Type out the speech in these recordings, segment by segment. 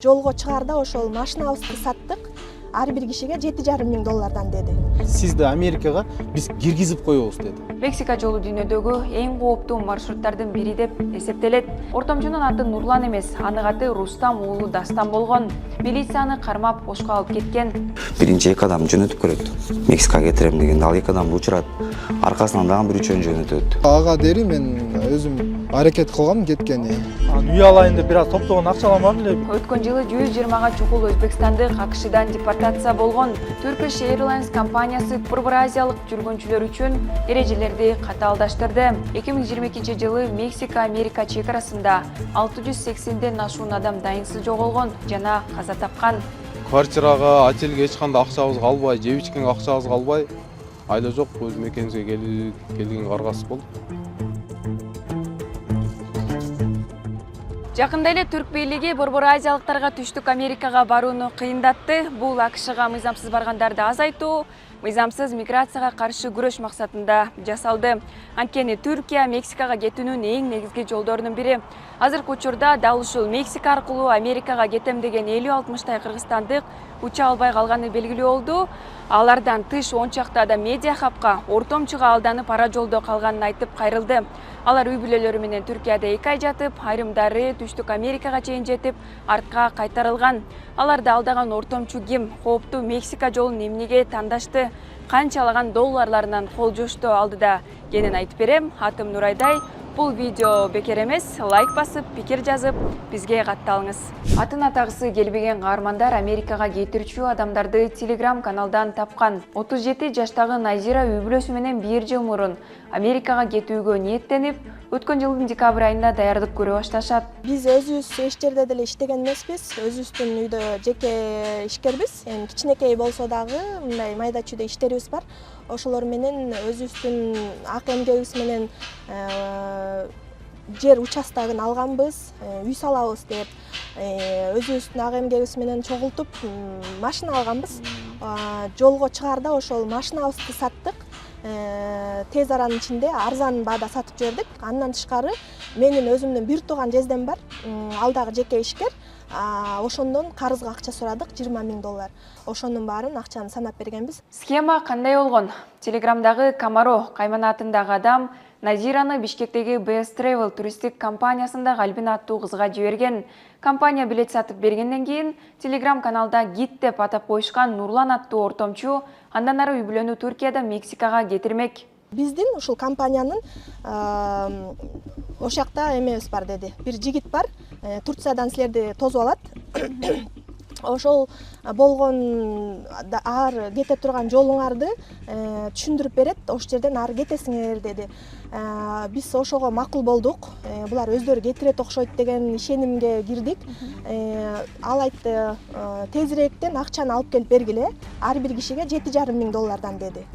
Жолго чыгарда ошол машинабызды саттык. Ар бир кишиге $7,500 деди. Сизди Америкага биз киргизип коебуз деди. Мексика жолу дүйнөдөгү эң кооптуу маршруттардын бири деп эсептелет. Ортомчунун аты Нурлан эмес, анын аты Рустам уулу Дастан болгон. Милицияны кармап кошко алып кеткен. Биринчи эки адам жөнөтүп көрөт. Мексикага кетирем деген ал эки адам учурат. Аркасынан дагы бир үчөөнү жөнөтөт. Ага дери мен өзүм аракет кылгам кеткени. Үй алайын деп бир аз топтогон акчалам эле. Өткөн жылы 120га чукул өзбекстандык АКШдан депортация болгон. Turkish Airlines компаниясы Борбор Азиялык жүргүнчүлөр үчүн эрежелерди катаалдаштырды. 2022 жылы Мексика-Америка чекарасында 680ден ашуун адам дайынсыз жоголгон жана каза тапкан. Квартирага, отелге эч кандай акчабыз калбай, жеп ичкенге акчабыз калбай, айла жок өз мекенибизге келгенге аргасыз болдук. Жакында эле Түрк бийлиги Борбор Азиялыктарга Түштүк Америкага барууну кыйындатты. Бул АКШга мыйзамсыз баргандарды азайтуу, мыйзамсыз миграцияга каршы күрөш максатында жасалды. Анткени Түркия Мексикага кетүүнүн эң негизги жолдорунун бири. Азыркы учурда дал ушул Мексика аркылуу Америкага кетем деген 50-60 кыргызстандык уча албай калганы белгилүү болду. Алардан тыш 10 чакты адам медиа хабка ортомчуга алданып ара жолдо калганын айтып кайрылды. Алар үй бүлөлөрү менен Түркияда 2 ай жатып, айрымдары Түштүк Америкага чейин жетип, артка кайтарылган. Аларды алдаган ортомчу ким? Кооптуу Мексика жолун эмнеге тандашты? Канчалаган долларларынан кол жоштоо алдыда кенен айтып берем. Атым Нурайдай. Бул видео бекер эмес. Лайк басып, пикир жазып, бизге катталыңыз. Атын атагысы келбеген каармандар Америкага кетирчү адамдарды Telegram каналдан тапкан. 37 жаштагы Назира үй бүлөсү менен 1 жыл мурун Америкага кетүүгө ниеттенип, өткөн жылдын декабрь айында даярдык көрө башташат. Биз өзүбүз эч жерде деле иштеген эмеспиз. Өзүбүздүн үйдө жеке ишкербиз. Эми кичинекей болсо дагы мындай майда чүйдө иштерибиз бар. Ошолор менен өзүбүздүн ак эмгегибиз менен жер участогун алганбыз, үй салабыз деп, өзүбүздүн ак эмгегибиз менен чогултуп машина алганбыз. Жолго чыгарда ошол машинабызды саттык. Тез аранын ичинде арзан баада сатып жибердик. Андан тышкары менин өзүмдүн бир тууган жездем бар. Ал дагы жеке ишкер. Ошондон карызга акча сурадык, $20,000. Ошонун баарын акчаны санап бергенбиз. Схема кандай болгон? Телеграмдагы Камаро кайманатындагы адам Назираны Бишкектеги Best Travel туристик компаниясында Альбина аттуу кызга жиберген. Компания билет сатып бергенден кийин Telegram каналда гид деп атап коюшкан Нурлан аттуу ортомчу андан ары үй бүлөнү Түркияда Мексикага кетирмек. Биздин ушул компаниянын ошол жакта эмебиз бар деди. Бир жигит бар, Турциядан силерди тосуп алат. Ошол болгон ар кете турган жолуңарды түшүндүрүп берет. Ошол жерден ары кетесиңер деди. Биз ошого макул болдук. Булар өздөрү кетирет окшойт деген ишенимге кирдик. Ал айтты, тезирээктен акчаны алып келип бергиле. Ар бир кишиге $7,500 деди.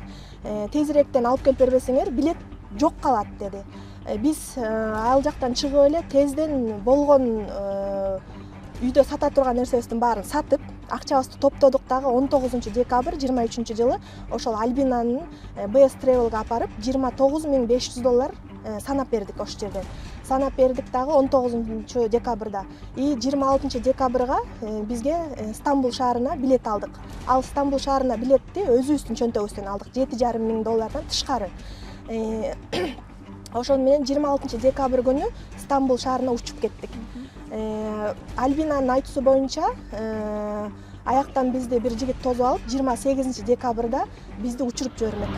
Тезирээктен алып келип бербесеңер билет жок калат деди. Биз ал жактан чыгып эле тезден болгон үйдө сата турган нерсебиздин баарын сатып, акчабызды топтодук дагы 19 декабрь 23 жылы ошол Альбинанын Best Travel'га апарып $29,500 санап бердик ошол жерден. Санап бердик дагы 19 декабрда. И 26 декабрга бизге Стамбул шаарына билет алдык. Ал Стамбул шаарына билетти өзүбүздүн чөнтөгүбүздөн алдык, $7,500 тышкары. Ошон менен 26 декабрь күнү Стамбул шаарына учуп кеттик. Альбинанын айтуусу боюнча аяктан бизди бир жигит тосуп алып 28 декабрда бизди учуруп жибермек.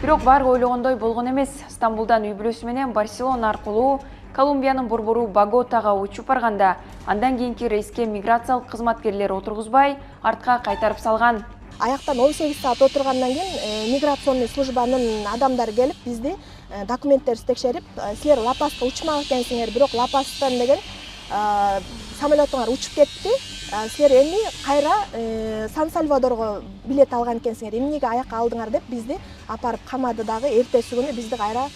Бирок бар ойлогондой болгон эмес. Стамбулдан үй бүлөсү менен Барселона аркылуу Колумбиянын борбору Боготага учуп барганда, андан кийинки рейске миграциялык кызматкерлер отургузбай, артка кайтарып салган. Аяктан 18 саат отургандан кийин миграционный службанын адамдары келип бизди документтерибизди текшерип, силер Ла-Паска учмак экенсиңер, бирок Ла-Пастан деген самолетуңар учуп кетти. Силер эми кайра Сан-Сальвадорго билет алган экенсиңер, эмнеге аяка алдыңар деп бизди апарып камады дагы. Эртеси күнү бизди кайра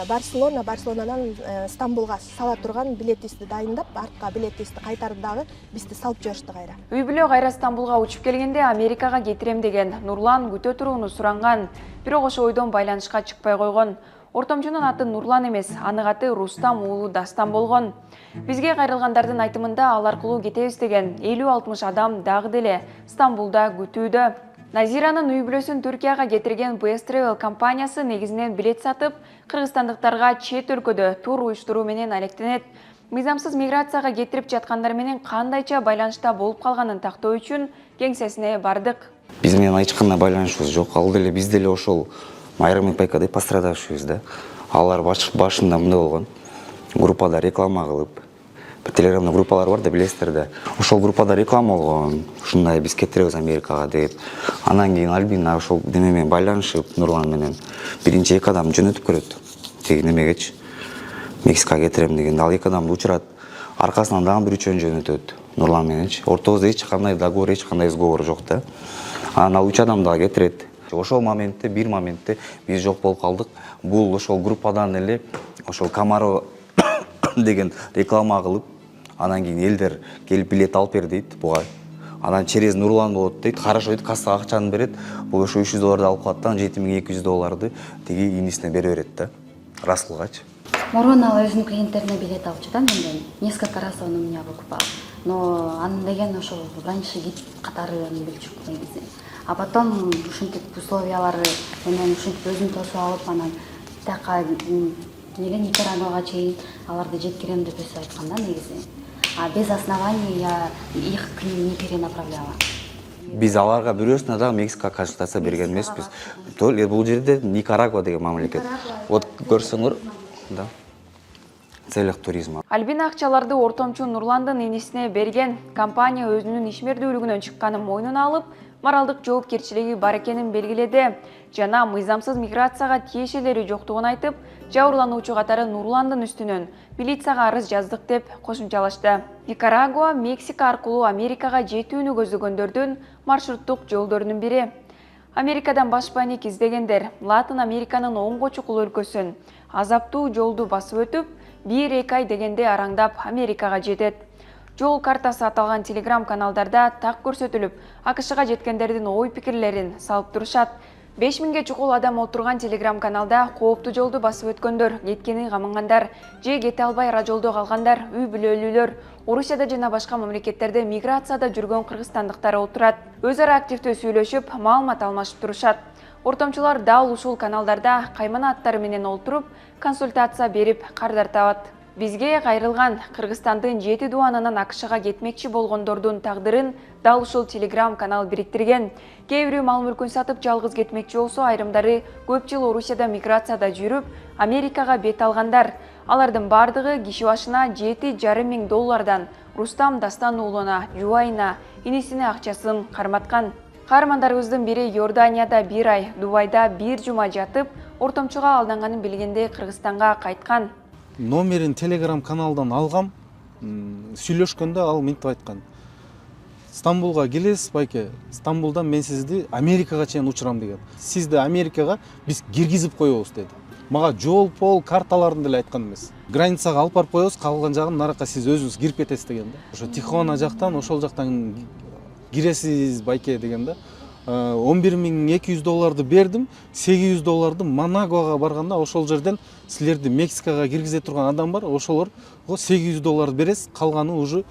Барселонадан Стамбулга сала турган билетибизди дайындап, артка билетибизди кайтарып дагы бизди салып жиберишти кайра. Үй бүлө кайра Стамбулга учуп келгенде Америкага кетирем деген Нурлан күтө турууну суранган. Бирок ошо ойдон байланышка чыкпай койгон. Ортомчунун аты Нурлан эмес, анын аты Рустам уулу Дастан болгон. Бизге кайрылгандардын айтымында ал аркылуу кетебиз деген 50-60 адам дагы деле Стамбулда күтүүдө. Назиранын үй бүлөсүн Түркияга кетирген Best Travel компаниясы негизинен билет сатып, кыргызстандыктарга чет өлкөдө тур уюштуруу менен алектенет. Мыйзамсыз миграцияга кетирип жаткандар менен кандайча байланышта болуп калганын тактоо үчүн кеңсесине бардык. Биз менен эч кандай байланышыбыз жок. Ал деле биз деле ошол майрами пайкадай пострадавшийбиз да. Алар башында мындай болгон. Группада реклама кылып, бир телеграмда группалар бар да, билесиздер да. Ошол группада реклама болгон. Ушундай биз кетиребиз Америкага деп. Анан кийин Альбина ошол неме менен байланышып, Нурлан менен биринчи 2 адам жөнөтүп көрөт. Тиги немегечи Мексикага кетирем дегенде ал 2 адамды учурат. Аркасынан дагы бир үчөөнү жөнөтөт. Нурлан мененчи. Ортобузда эч кандай договор, эч кандай сговор жок да. Анан ал 3 адам дагы кетирет. Ошол моментте, бир моментте биз жок болуп калдык. Бул ошол группадан эле ошол Камаро деген реклама кылып, анан кийин элдер келип билет алып бер дейт буга. Анан через Нурлан болот дейт. Хорошо дейт, кассага акчаны берет. Бул ошо $300 алып калат да, $7200 тиги инисине бере берет да. Расылгачы. Мурун ал өзүнүн клиенттерине билет алчу да, менден. Несколько раз он у меня выкупал. Но анын деген ошол раньше гид катарын билчүк негизи. А потом ушинтип условиялары менен ушинтип өзүн тосуп алып, анан тияка неге Никарагуага чейин аларды жеткирем деп өсүп айткан да негизи. А без оснований я их к ним не перенаправляла. Биз аларга бирөөсүнө дагы Мексика консультация берген эмеспиз. Бул жерде Никарагуа деген мамлекет. Вот көрсөңөр, да. Целях туризма. Альбина акчаларды ортомчу Нурландын инисине берген. Компания өзүнүн ишмердүүлүгүнөн чыкканын мойнуна алып, моралдык жоопкерчилиги бар экенин белгиледи. Жана мыйзамсыз миграцияга тиешелери жоктугун айтып, жабырлануучу катары Нурландын үстүнөн милицияга арыз жаздык деп кошумчалашты. Никарагуа Мексика аркылуу Америкага жетүүнү көздөгөндөрдүн маршруттук жолдорунун бири. Америкадан башпайник издегендер Латын Американын оңго чукул өлкөсүн азаптуу жолду басып өтүп, 1-2 ай дегенде араңдап Америкага жетет. Жол картасы аталган телеграм каналдарда так көрсөтүлүп, АКШга жеткендердин ой пикирлерин салып турушат. 5000ге чукул адам отурган телеграм каналда кооптуу жолду басып өткөндөр, кеткени камынгандар, же кете албай ара жолдо калгандар, үй бүлөлүүлөр, Орусияда жана башка мамлекеттерде миграцияда жүргөн кыргызстандыктар отурат. Өз ара активдүү сүйлөшүп, маалымат алмашып турушат. Ортомчулар дал ушул каналдарда каймана аттары менен олтуруп, консультация берип кардартабат. Бизге кайрылган Кыргызстандын 7 дуанынан АКШга кетмекчи болгондордун тагдырын дал ушул телеграм канал бириктирген. Кээ бирөө мал мүлкүн сатып жалгыз кетмекчи болсо, айрымдары көп жыл Орусияда миграцияда жүрүп, Америкага бет алгандар. Алардын бардыгы киши башына $7,500 Рустам Дастан уулуна, жубайына, инисине акчасын карматкан. Каармандарыбыздын бири Иорданияда 1 ай, Дубайда 1 жума жатып, ортомчуга алданганын билгенде Кыргызстанга кайткан. Номерин телеграм каналдан алгам. Сүйлөшкөндө ал мынтип айткан. Стамбулга келесиз байке. Стамбулдан мен сизди Америкага чейин учурам деген. Сизди Америкага биз киргизип коебуз деди. Мага жол, пол, карталарын деле айткан эмес. Границага алып барып коебуз, калган жагын наракка сиз өзүңүз кирип кетесиз деген да. Ошо Тихуана жактан, ошол жактан киресиз байке деген да. $11,200 бердим, $800 Манагуага барганда ошол жерден силерди Мексикага киргизе турган адам бар, ошолор $800 бересиз, калганы уже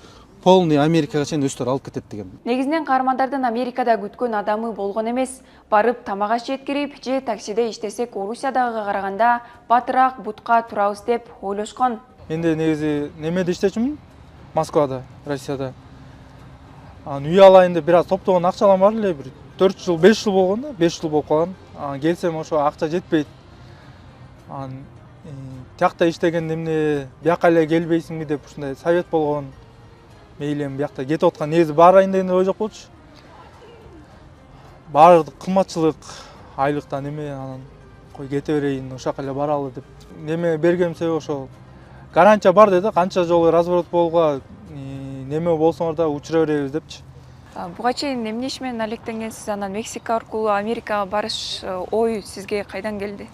полный Америкага чейин өстөр алып кетет деген. Негизинен каармандардын Америкада күткөн адамы болгон эмес, барып тамак аш жеткирип, же таксиде иштесек Орусиядагыга караганда батыраак бутка турабыз деп ойлошкон. Менде негизи немеде иштечүмүн? Москвада, Россияда. Үй алайын деп бир аз топтогон акчалам бар эле, бир 4 жыл, 5 жыл болгон да, 5 жыл болуп калган. Келсем ошо акча жетпейт. Тиякта иштегенде эмне, бияка эле келбейсиңби деп ушундай совет болгон. Мейли эми биякта кетип аткан, негизи барайын деген ой жок болчу. Баардык кымбатчылык, айлыктан эме, анан кой кете берейин, ошол эле баралы деп. Неме бергем себеби ошол. Гарантия бар деди, канча жолу разворот болууга неме болсоңор да учура беребиз депчи. Буга чейин эмне иш менен алектенгенсиз? Анан Мексика аркылуу Америкага барыш ой сизге кайдан келди?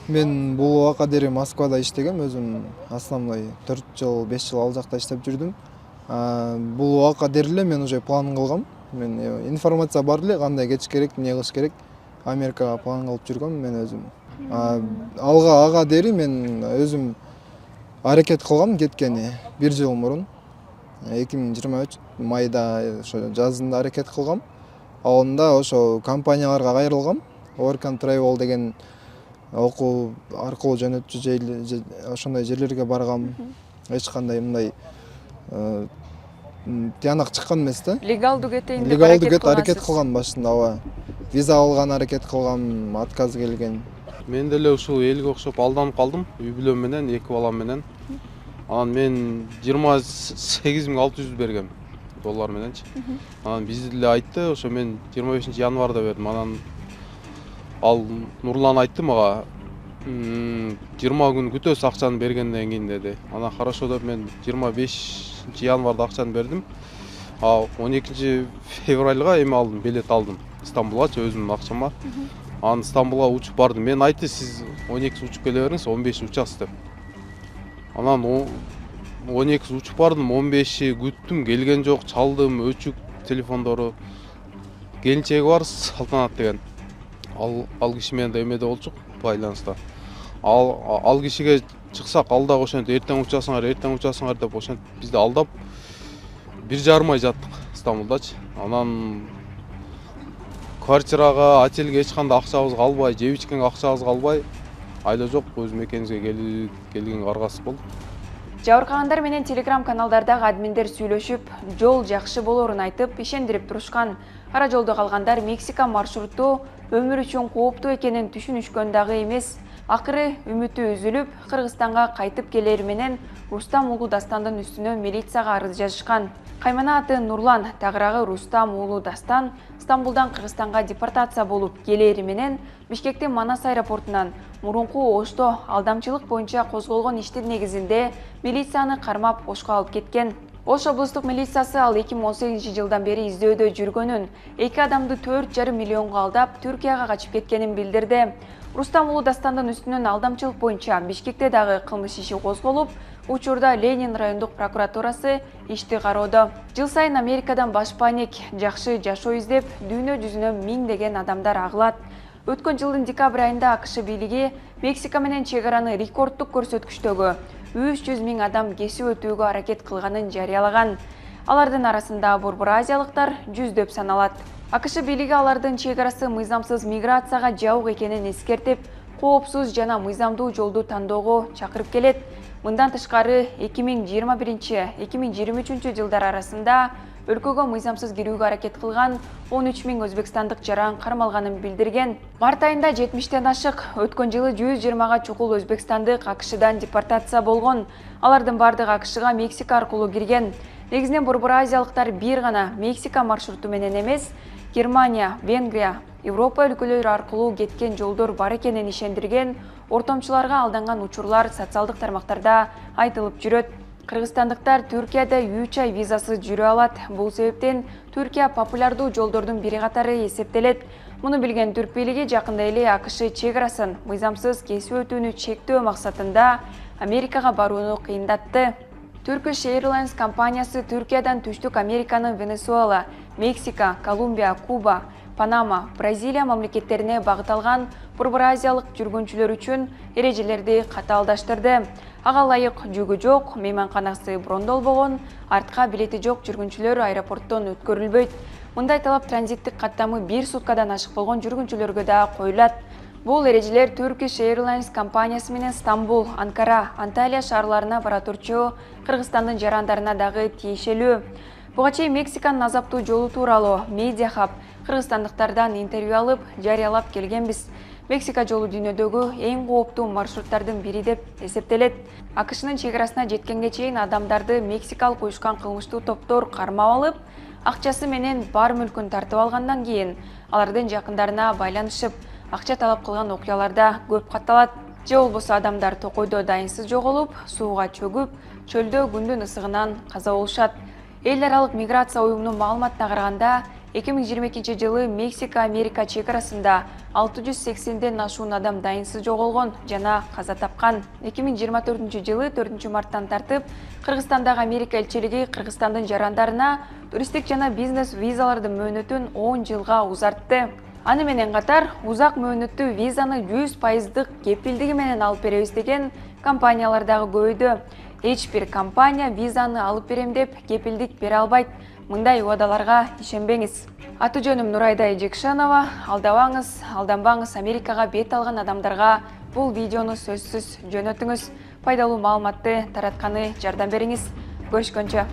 Мен бул убакка дейин Москвада иштегем, өзүм основной 4 жыл, 5 жыл ал жакта иштеп жүрдүм. Бул убакка дейин эле мен уже план кылгам. Мен информация бар эле, кандай кетиш керек, эмне кылыш керек. Америкага план кылып жүргөм мен өзүм. Ага дери мен өзүм аракет кылгам кеткени 1 жыл мурун 2023 майда ошо жазында аракет кылгам. Алында ошо компанияларга кайрылгам. Work and Travel деген окуу аркылуу жөнөтчү ошондой жерлерге баргам. Эч кандай мындай тыянак чыккан эмес да. Легалдуу кетейин деп Легалдуу аракет кылгансыз. кылгам башында, ооба. Виза алган аракет кылгам, отказ келген. Мен деле ушул элге окшоп алданып калдым. Үй бүлөм менен, 2 балам менен. Анан мен 28.600 бергем доллар мененчи. Анан биз деле айтты, ошо мен 25 январда бердим. Анан ал Нурлан айтты мага, 20 күн күтөсүз акчаны бергенден кийин деди. Анан хорошо деп мен 25 январда акчаны бердим. 12 февралга эме алдым, билет алдым. Стамбулгачы өзүмдүн акчама. Анан Стамбулга учуп бардым. Мен айтты, сиз 12 учуп келе бериңиз, 15 учасыз деп. Анан 12 учуп бардым, 15 күттүм, келген жок, чалдым, өчүк телефондору. Келинчеги бар, Салтанат деген. Ал киши менен да эмеде болчук, байланыста. Ал кишиге чыксак, ал дагы ошентип эртең учасыңар деп ошентип бизди алдап 1,5 ай жаттык Стамбулдачы. Анан квартирага, отельге эч кандай акчабыз калбай, жеп ичкенге акчабыз калбай, айла жок өз мекенибизге келгенге аргасыз болдук. Жабыркагандар менен телеграм каналдардагы админдер сүйлөшүп, жол жакшы болорун айтып, ишендирип турушкан. Кара жолдо калгандар Мексика маршруту өмүр үчүн кооптуу экенин түшүнүшкөн дагы эмес. Акыры үмүтү үзүлүп, Кыргызстанга кайтып келери менен Рустам уулу Дастандын үстүнө милицияга арыз жазышкан. Каймана аты Нурлан, тагырагы Рустам уулу Дастан Стамбулдан Кыргызстанга депортация болуп келери менен Бишкектин Манас аэропортунан мурунку Ошто алдамчылык боюнча козголгон иштин негизинде милицияны кармап Ошко алып кеткен. Ош облустук милициясы ал 2018 жылдан бери издөөдө жүргөнүн, 2 адамды 4,5 миллионго алдап Түркияга качып кеткенин билдирди. Рустам уулу Дастандын үстүнөн алдамчылык боюнча Бишкекте дагы кылмыш иши козголуп, учурда Ленин райондук прокуратурасы ишти кароодо. Жыл сайын Америкадан башпаник, жакшы жашоо издеп, дүйнө жүзүнө миңдеген адамдар агылат. Өткөн жылдын декабрь айында АКШ бийлиги Мексика менен чек араны рекордтук көрсөткүчтөгү 300 000 адам кесип өтүүгө аракет кылганын жарыялаган. Алардын арасында борбор азиялыктар жүздөп саналат. АКШ бийлиги алардын чек арасы мыйзамсыз миграцияга жабык экенин эскертип, коопсуз жана мыйзамдуу жолду тандоого чакырып келет. Мындан тышкары 2021-2023 жылдар арасында өлкөгө мыйзамсыз кирүүгө аракет кылган 13 000 өзбекстандык жаран кармалганын билдирген. Март айында 70тен ашык, өткөн жылы 120га чукул өзбекстандык АКШдан депортация болгон. Алардын бардыгы АКШга Мексика аркылуу кирген. Негизинен борбор азиялыктар бир гана Мексика маршруту менен эмес, Германия, Венгрия, Европа өлкөлөрү аркылуу кеткен жолдор бар экенин ишендирген. Ортомчуларга алданган учурлар социалдык тармактарда айтылып жүрөт. Кыргызстандыктар Түркияда 3 ай визасыз жүрө алат. Бул себептен Түркия популярдуу жолдордун бири катары эсептелет. Муну билген түрк бийлиги жакында эле АКШ чек арасын мыйзамсыз кесип өтүүнү чектөө максатында Америкага барууну кыйындатты. Turkish Airlines компаниясы Түркиядан Түштүк Американын Венесуэла, Мексика, Колумбия, Куба, Панама, Бразилия мамлекеттерине багыт алган борбор азиялык жүргүнчүлөр үчүн эрежелерди катаалдаштырды. Ага ылайык жүгү жок, мейманканасы брондолбогон, артка билети жок жүргүнчүлөр аэропорттон өткөрүлбөйт. Мындай талап транзиттик каттамы 1 суткадан ашык болгон жүргүнчүлөргө да коюлат. Бул эрежелер Turkish Airlines компаниясы менен Стамбул, Анкара, Анталия шаарларына бара турчу Кыргызстандын жарандарына дагы тиешелүү. Буга чейин Мексиканын азаптуу жолу тууралуу Медиа Хаб кыргызстандыктардан интервью алып, жарыялап келгенбиз. Мексика жолу дүйнөдөгү эң кооптуу маршруттардын бири деп эсептелет. АКШнын чек арасына жеткенге чейин адамдарды мексикалык уюшкан кылмыштуу топтор кармап алып, акчасы менен бар мүлкүн тартып алгандан кийин алардын жакындарына байланышып, акча талап кылган окуяларда көп катталат. Же болбосо адамдар токойдо дайынсыз жоголуп, сууга чөгүп, чөлдө күндүн ысыгынан каза болушат. Эл аралык миграция уюмунун маалыматына караганда, 2022 жылы Мексика-Америка чек арасында 680ден ашуун адам дайынсыз жоголгон жана каза тапкан. 2024 жылы 4 марттан тартып, Кыргызстандагы Америка элчилиги Кыргызстандын жарандарына туристтик жана бизнес визалардын мөөнөтүн 10 жылга узартты. Аны менен катар узак мөөнөттүү визаны 100% кепилдиги менен алып беребиз деген компаниялар дагы көбөйдү. Эч бир компания визаны алып берем деп кепилдик бере албайт. Мындай уадаларга ишенбеңиз. Аты жөнүм Нурайда Эжекшанова. Алдабаңыз, алданбаңыз. Америкага бет алган адамдарга бул видеону сөзсүз жөнөтүңүз. Пайдалуу маалыматты таратканы жардам бериңиз. Көрүшкөнчө.